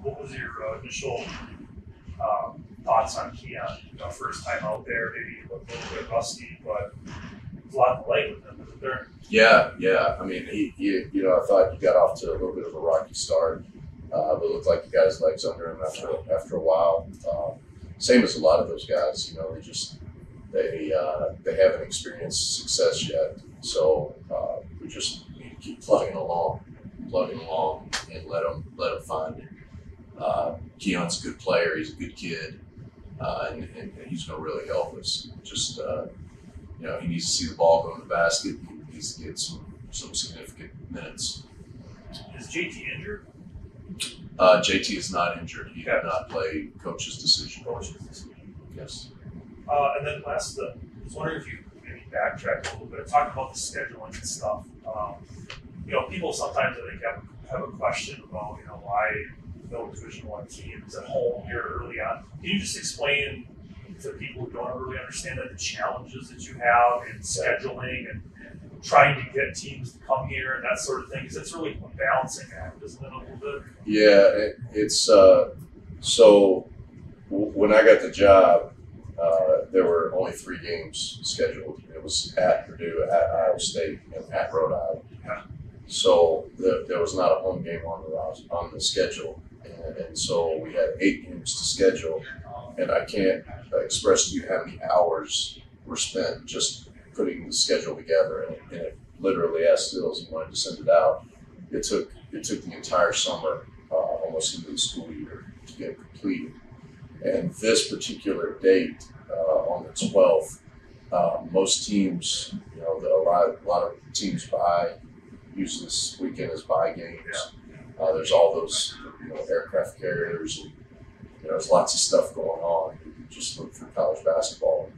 what was your initial thoughts on Keon? First time out there, maybe a little bit rusty, but there's a lot to like with him, isn't there? Yeah. I mean, I thought he got off to a little bit of a rocky start, but it looked like he got his legs under him after a while. Same as a lot of those guys, they haven't experienced success yet, so we just need to keep plugging along, and let him find it. Keon's a good player. He's a good kid, and he's going to really help us. Just he needs to see the ball go in the basket. He needs to get some significant minutes. Is JT injured? JT is not injured. He did not play coach's decision. Yes. And then last, I was wondering if you maybe backtrack a little bit, talk about the scheduling and stuff. People sometimes I think have a question about why no Division I teams at home here early on. Can you just explain to people who don't really understand the challenges that you have in scheduling and trying to get teams to come here and that sort of thing? Because it's really a balancing act, isn't it, a little bit? Yeah, it's so when I got the job, there were only 3 games scheduled. It was at Purdue, at Iowa State, and at Rhode Island. Yeah. So there was not a home game on the schedule, and so we had 8 games to schedule. And I can't express to you how many hours were spent just putting the schedule together. And it literally, as still as he wanted to send it out, it took the entire summer, almost into the school year, to get completed. And this particular date, on the 12th, most teams, a lot of teams use this weekend as bye games. There's all those, aircraft carriers, and there's lots of stuff going on. You just look through college basketball.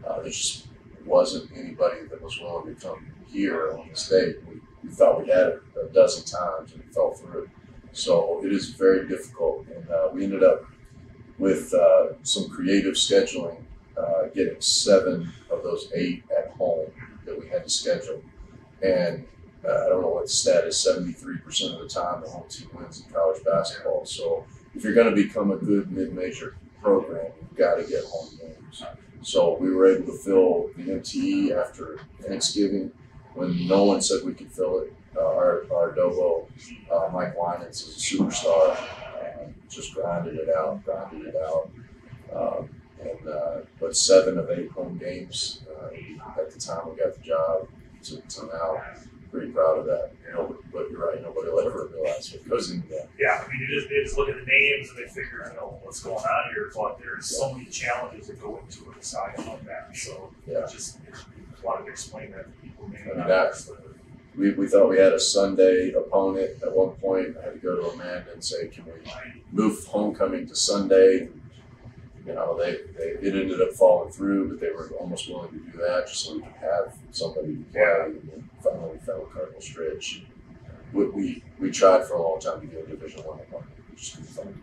There just wasn't anybody that was willing to come here on this date. We thought we had it a dozen times, and we fell through it. So it is very difficult, and we ended up with some creative scheduling, getting 7 of those 8 at home that we had to schedule. And I don't know what the stat is, 73% of the time the home team wins in college basketball. So if you're going to become a good mid-major program, you've got to get home games. So we were able to fill the MTE after Thanksgiving when no one said we could fill it. Our Dobo, Mike Winans, is a superstar. Just grinded it out. But 7 of 8 home games at the time we got the job to now. Pretty proud of that. But you're right, nobody will ever realize what goes into that. Yeah, I mean, they just look at the names and they figure, what's going on here. But there's so many challenges that go into it aside from that. So just wanted to explain that to people. We thought we had a Sunday opponent at one point. I had to go to Amanda and say, can we move homecoming to Sunday? It ended up falling through, but they were almost willing to do that just so we could have somebody to play. And then finally we found Cardinal Stritch. We tried for a long time to get a Division I opponent. We just couldn't find it.